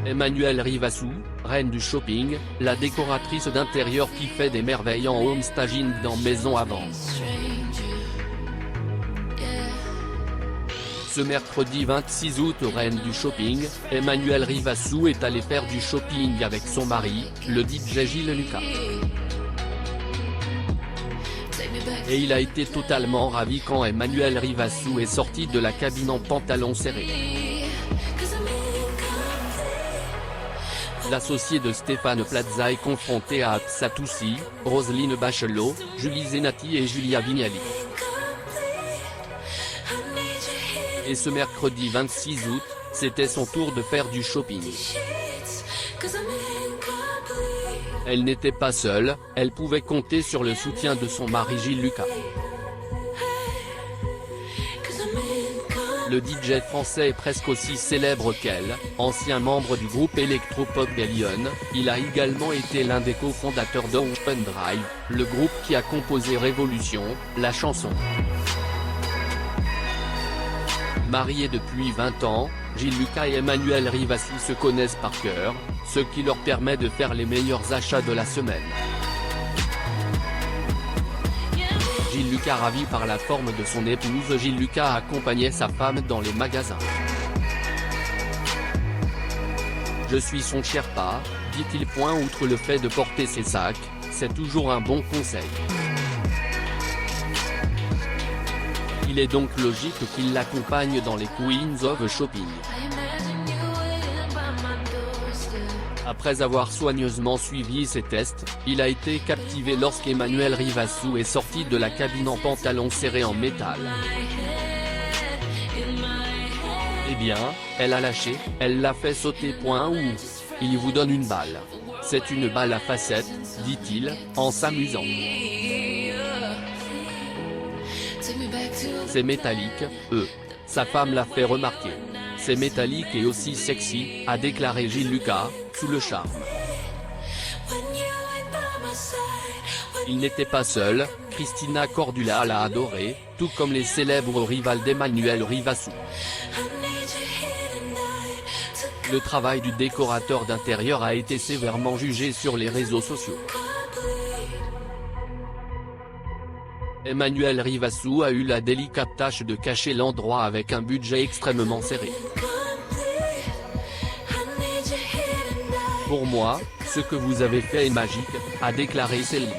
Emmanuelle Rivassou, reine du shopping, la décoratrice d'intérieur qui fait des merveilles en home staging dans maison à vendre. Ce mercredi 26 août reine du shopping, Emmanuelle Rivassou est allée faire du shopping avec son mari, le DJ Gilles Lucas. Et il a été totalement ravi quand Emmanuelle Rivassou est sortie de la cabine en pantalon serré. L'associé de Stéphane Plaza est confronté à Absa Toussi, Roselyne Bachelot, Julie Zenati et Julia Vignali. Et ce mercredi 26 août, c'était son tour de faire du shopping. Elle n'était pas seule, elle pouvait compter sur le soutien de son mari Gilles Lucas. Le DJ français est presque aussi célèbre qu'elle, ancien membre du groupe électropop Bellion, il a également été l'un des cofondateurs d'Open Drive, le groupe qui a composé Révolution, la chanson. Mariés depuis 20 ans, Gilles Lucas et Emmanuelle Rivassou se connaissent par cœur, ce qui leur permet de faire les meilleurs achats de la semaine. Gilles Lucas ravi par la forme de son épouse, Gilles Lucas accompagnait sa femme dans les magasins. Je suis son Sherpa, dit-il. Outre le fait de porter ses sacs, c'est toujours un bon conseil. Il est donc logique qu'il l'accompagne dans les Queens of Shopping. Après avoir soigneusement suivi ses tests, il a été captivé lorsqu'Emmanuelle Rivassou est sortie de la cabine en pantalon serré en métal. Eh bien, elle a lâché, elle l'a fait sauter. Il vous donne une balle. C'est une balle à facettes, dit-il, en s'amusant. C'est métallique, sa femme l'a fait remarquer. C'est métallique et aussi sexy, a déclaré Gilles Lucas, sous le charme. Il n'était pas seul, Christina Cordula l'a adoré, tout comme les célèbres rivales d'Emmanuelle Rivassou. Le travail du décorateur d'intérieur a été sévèrement jugé sur les réseaux sociaux. Emmanuelle Rivassou a eu la délicate tâche de cacher l'endroit avec un budget extrêmement serré. Pour moi, ce que vous avez fait est magique, a déclaré Céline.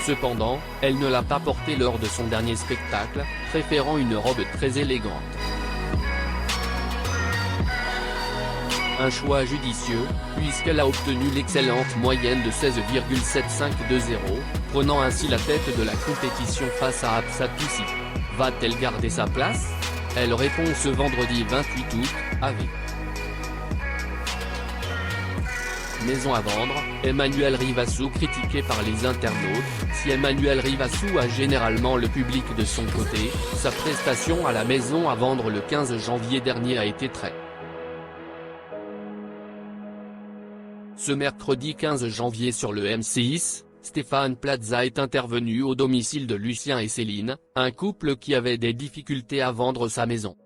Cependant, elle ne l'a pas porté lors de son dernier spectacle, préférant une robe très élégante. Un choix judicieux, puisqu'elle a obtenu l'excellente moyenne de 16,7520, prenant ainsi la tête de la compétition face à Absa Toussi. Va-t-elle garder sa place? Elle répond ce vendredi 28 août, avec Maison à vendre, Emmanuelle Rivassou critiquée par les internautes. Si Emmanuelle Rivassou a généralement le public de son côté, sa prestation à la maison à vendre le 15 janvier dernier a été très. Ce mercredi 15 janvier sur le M6, Stéphane Plaza est intervenu au domicile de Lucien et Céline, un couple qui avait des difficultés à vendre sa maison.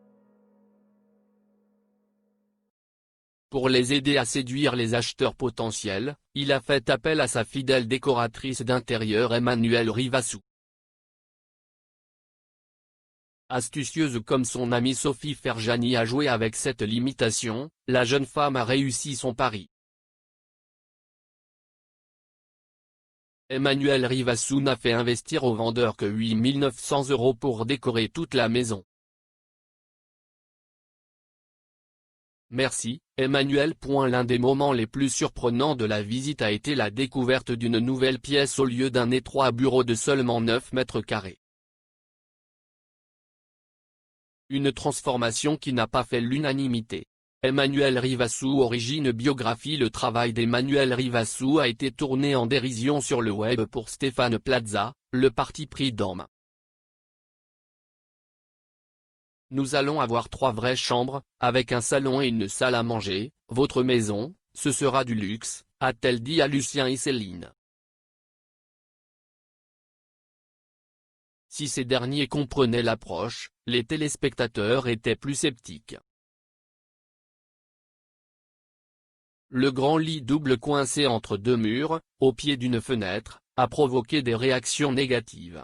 Pour les aider à séduire les acheteurs potentiels, il a fait appel à sa fidèle décoratrice d'intérieur Emmanuelle Rivassou. Astucieuse comme son amie Sophie Ferjani a joué avec cette limitation, la jeune femme a réussi son pari. Emmanuelle Rivassou n'a fait investir au vendeur que 8 900 € pour décorer toute la maison. Merci, Emmanuelle. L'un des moments les plus surprenants de la visite a été la découverte d'une nouvelle pièce au lieu d'un étroit bureau de seulement 9 mètres carrés. Une transformation qui n'a pas fait l'unanimité. Emmanuelle Rivassou origine biographie. Le travail d'Emmanuelle Rivassou a été tourné en dérision sur le web pour Stéphane Plaza, le parti pris d'Orme. Nous allons avoir 3 vraies chambres, avec un salon et une salle à manger, votre maison, ce sera du luxe, a-t-elle dit à Lucien et Céline. Si ces derniers comprenaient l'approche, les téléspectateurs étaient plus sceptiques. Le grand lit double coincé entre deux murs, au pied d'une fenêtre, a provoqué des réactions négatives.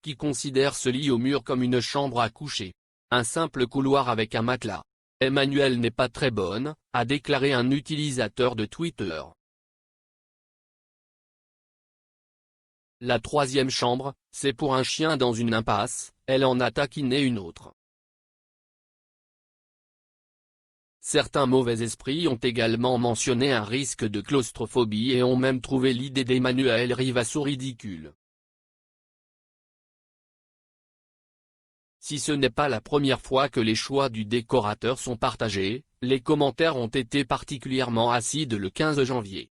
Qui considère ce lit au mur comme une chambre à coucher. Un simple couloir avec un matelas. Emmanuel n'est pas très bonne, a déclaré un utilisateur de Twitter. La troisième chambre, c'est pour un chien dans une impasse, elle en a taquiné une autre. Certains mauvais esprits ont également mentionné un risque de claustrophobie et ont même trouvé l'idée d'Emmanuel Rivasso ridicule. Si ce n'est pas la première fois que les choix du décorateur sont partagés, les commentaires ont été particulièrement acides le 15 janvier.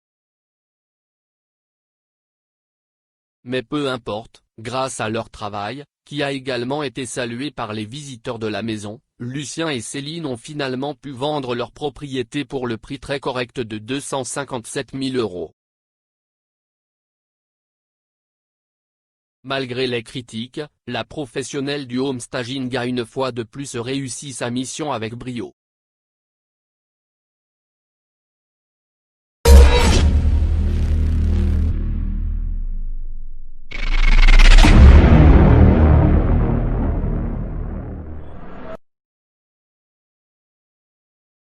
Mais peu importe, grâce à leur travail, qui a également été salué par les visiteurs de la maison, Lucien et Céline ont finalement pu vendre leur propriété pour le prix très correct de 257 000 €. Malgré les critiques, la professionnelle du homestaging a une fois de plus réussi sa mission avec brio.